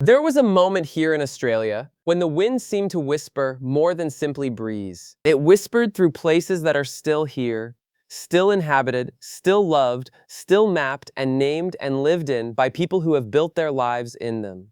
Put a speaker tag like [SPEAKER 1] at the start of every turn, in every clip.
[SPEAKER 1] There was a moment here in Australia when the wind seemed to whisper more than simply breeze. It whispered through places that are still here, still inhabited, still loved, still mapped and named and lived in by people who have built their lives in them.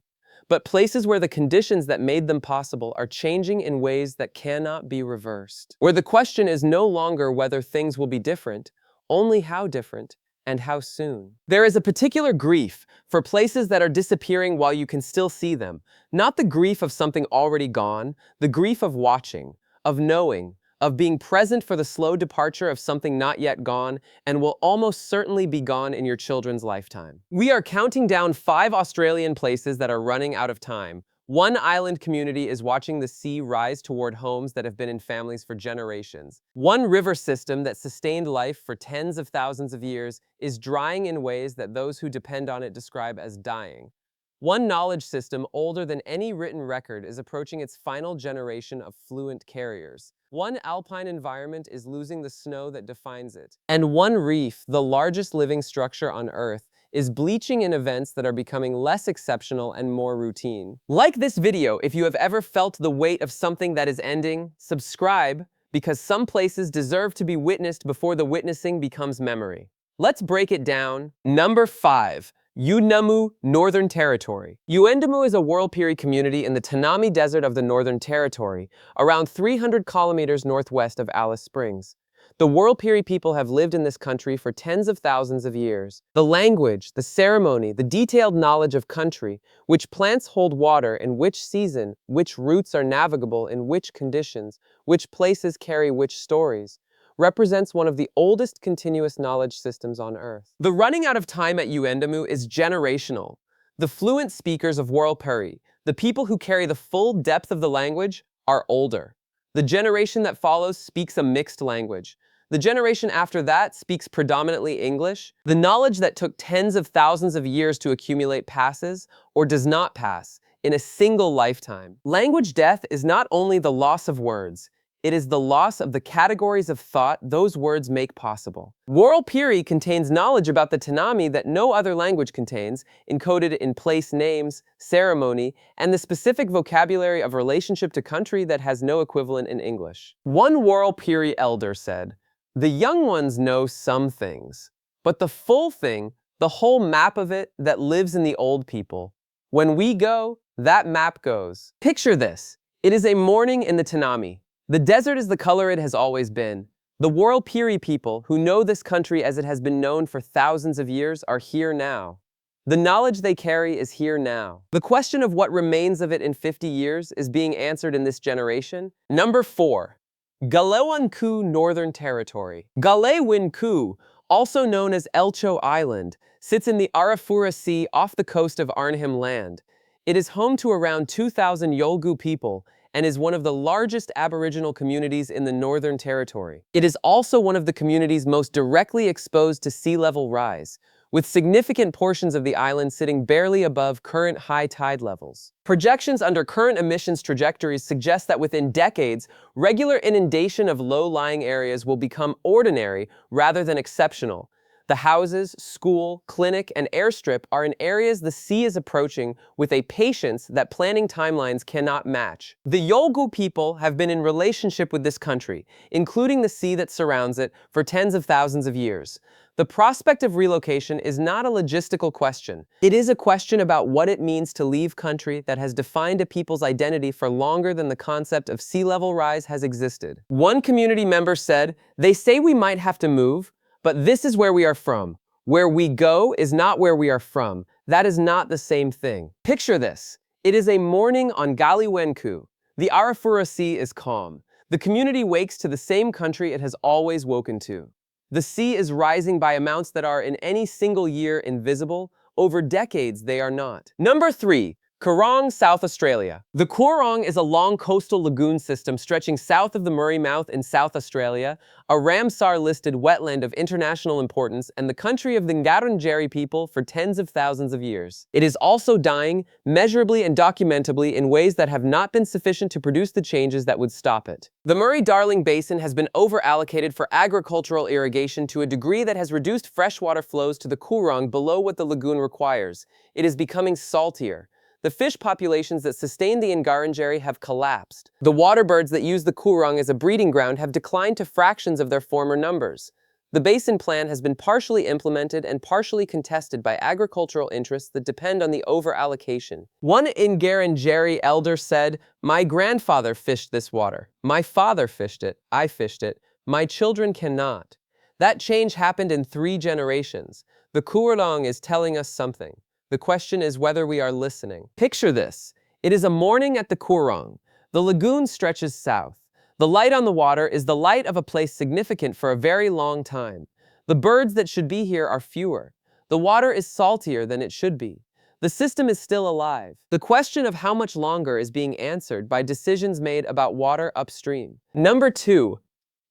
[SPEAKER 1] But places where the conditions that made them possible are changing in ways that cannot be reversed. Where the question is no longer whether things will be different, only how different and how soon. There is a particular grief for places that are disappearing while you can still see them. Not the grief of something already gone, the grief of watching, of knowing, of being present for the slow departure of something not yet gone and will almost certainly be gone in your children's lifetime. We are counting down 5 Australian places that are running out of time. One island community is watching the sea rise toward homes that have been in families for generations. One river system that sustained life for tens of thousands of years is drying in ways that those who depend on it describe as dying. One knowledge system older than any written record is approaching its final generation of fluent carriers. One alpine environment is losing the snow that defines it. And one reef, the largest living structure on Earth, is bleaching in events that are becoming less exceptional and more routine. Like this video if you have ever felt the weight of something that is ending. Subscribe, because some places deserve to be witnessed before the witnessing becomes memory. Let's break it down. Number 5. Yuendumu, Northern Territory. Yuendumu is a Warlpiri community in the Tanami Desert of the Northern Territory, around 300 kilometers northwest of Alice Springs. The Warlpiri people have lived in this country for tens of thousands of years. The language, the ceremony, the detailed knowledge of country, which plants hold water in which season, which routes are navigable in which conditions, which places carry which stories, represents one of the oldest continuous knowledge systems on Earth. The running out of time at Yuendumu is generational. The fluent speakers of Warlpiri, the people who carry the full depth of the language, are older. The generation that follows speaks a mixed language. The generation after that speaks predominantly English. The knowledge that took tens of thousands of years to accumulate passes, or does not pass, in a single lifetime. Language death is not only the loss of words, it is the loss of the categories of thought those words make possible. Warlpiri contains knowledge about the Tanami that no other language contains, encoded in place names, ceremony, and the specific vocabulary of relationship to country that has no equivalent in English. One Warlpiri elder said, "The young ones know some things, but the full thing, the whole map of it that lives in the old people. When we go, that map goes." Picture this. It is a morning in the Tanami. The desert is the color it has always been. The Warlpiri people, who know this country as it has been known for thousands of years, are here now. The knowledge they carry is here now. The question of what remains of it in 50 years is being answered in this generation. Number 4. Galiwin'ku, Northern Territory. Galiwin'ku, also known as Elcho Island, sits in the Arafura Sea off the coast of Arnhem Land. It is home to around 2,000 Yolgu people, and is one of the largest Aboriginal communities in the Northern Territory. It is also one of the communities most directly exposed to sea level rise, with significant portions of the island sitting barely above current high tide levels. Projections under current emissions trajectories suggest that within decades, regular inundation of low-lying areas will become ordinary rather than exceptional. The houses, school, clinic, and airstrip are in areas the sea is approaching with a patience that planning timelines cannot match. The Yolgu people have been in relationship with this country, including the sea that surrounds it, for tens of thousands of years. The prospect of relocation is not a logistical question. It is a question about what it means to leave country that has defined a people's identity for longer than the concept of sea level rise has existed. One community member said, "They say we might have to move, but this is where we are from. Where we go is not where we are from. That is not the same thing." Picture this. It is a morning on Galiwin'ku. The Arafura Sea is calm. The community wakes to the same country it has always woken to. The sea is rising by amounts that are in any single year invisible. Over decades, they are not. Number 3. Coorong, South Australia. The Coorong is a long coastal lagoon system stretching south of the Murray Mouth in South Australia, a Ramsar-listed wetland of international importance and the country of the Ngarrindjeri people for tens of thousands of years. It is also dying, measurably and documentably, in ways that have not been sufficient to produce the changes that would stop it. The Murray-Darling Basin has been over-allocated for agricultural irrigation to a degree that has reduced freshwater flows to the Coorong below what the lagoon requires. It is becoming saltier. The fish populations that sustain the Ngarrindjeri have collapsed. The water birds that use the Coorong as a breeding ground have declined to fractions of their former numbers. The basin plan has been partially implemented and partially contested by agricultural interests that depend on the over-allocation. One Ngarrindjeri elder said, "My grandfather fished this water. My father fished it. I fished it. My children cannot." That change happened in 3 generations. The Coorong is telling us something. The question is whether we are listening. Picture this. It is a morning at the Coorong. The lagoon stretches south. The light on the water is the light of a place significant for a very long time. The birds that should be here are fewer. The water is saltier than it should be. The system is still alive. The question of how much longer is being answered by decisions made about water upstream. Number 2.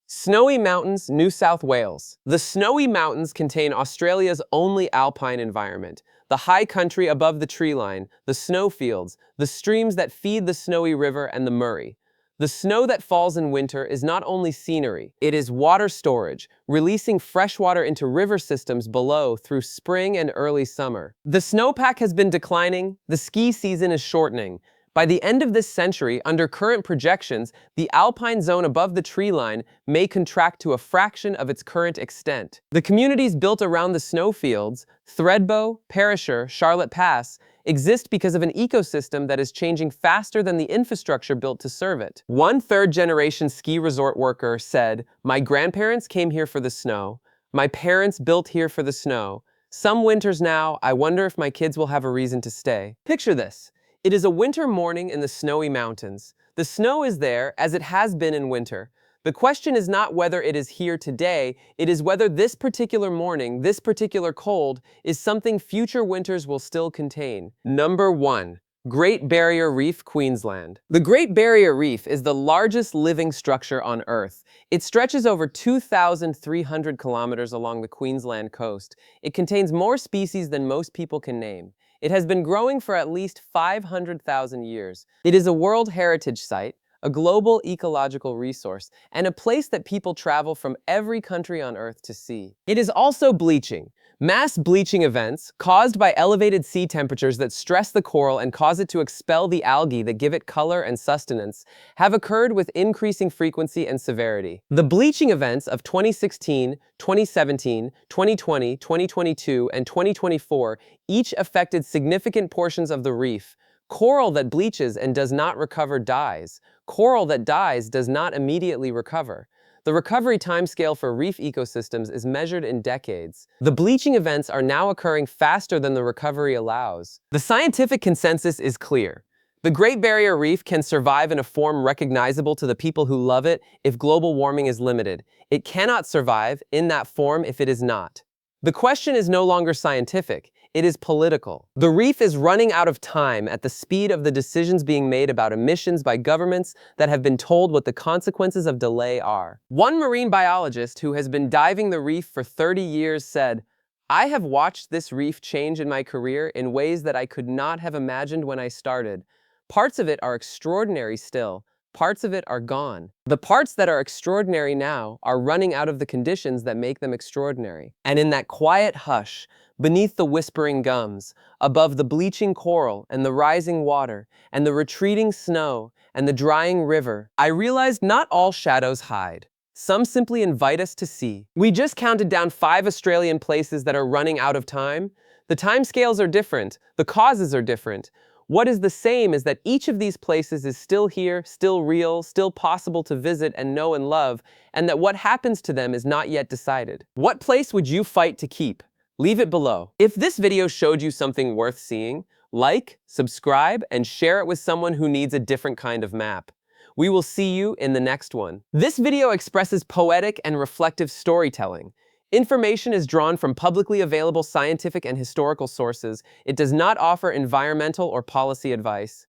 [SPEAKER 1] Snowy Mountains, New South Wales. The Snowy Mountains contain Australia's only alpine environment. The high country above the tree line, the snowfields, the streams that feed the Snowy River and the Murray. The snow that falls in winter is not only scenery, it is water storage, releasing fresh water into river systems below through spring and early summer. The snowpack has been declining, the ski season is shortening. By the end of this century, under current projections, the alpine zone above the tree line may contract to a fraction of its current extent. The communities built around the snowfields, Thredbo, Perisher, Charlotte Pass, exist because of an ecosystem that is changing faster than the infrastructure built to serve it. One third-generation ski resort worker said, "My grandparents came here for the snow. My parents built here for the snow. Some winters now, I wonder if my kids will have a reason to stay." Picture this. It is a winter morning in the Snowy Mountains. The snow is there, as it has been in winter. The question is not whether it is here today, it is whether this particular morning, this particular cold, is something future winters will still contain. Number 1. Great Barrier Reef, Queensland. The Great Barrier Reef is the largest living structure on Earth. It stretches over 2,300 kilometers along the Queensland coast. It contains more species than most people can name. It has been growing for at least 500,000 years. It is a World Heritage Site, a global ecological resource, and a place that people travel from every country on Earth to see. It is also bleaching. Mass bleaching events, caused by elevated sea temperatures that stress the coral and cause it to expel the algae that give it color and sustenance, have occurred with increasing frequency and severity. The bleaching events of 2016, 2017, 2020, 2022, and 2024 each affected significant portions of the reef. Coral that bleaches and does not recover dies. Coral that dies does not immediately recover. The recovery timescale for reef ecosystems is measured in decades. The bleaching events are now occurring faster than the recovery allows. The scientific consensus is clear. The Great Barrier Reef can survive in a form recognizable to the people who love it if global warming is limited. It cannot survive in that form if it is not. The question is no longer scientific. It is political. The reef is running out of time at the speed of the decisions being made about emissions by governments that have been told what the consequences of delay are. One marine biologist who has been diving the reef for 30 years said, "I have watched this reef change in my career in ways that I could not have imagined when I started. Parts of it are extraordinary still. Parts of it are gone. The parts that are extraordinary now are running out of the conditions that make them extraordinary." And in that quiet hush, beneath the whispering gums, above the bleaching coral and the rising water, and the retreating snow and the drying river, I realized not all shadows hide. Some simply invite us to see. We just counted down 5 Australian places that are running out of time. The timescales are different. The causes are different. What is the same is that each of these places is still here, still real, still possible to visit and know and love, and that what happens to them is not yet decided. What place would you fight to keep? Leave it below. If this video showed you something worth seeing, like, subscribe, and share it with someone who needs a different kind of map. We will see you in the next one. This video expresses poetic and reflective storytelling. Information is drawn from publicly available scientific and historical sources. It does not offer environmental or policy advice.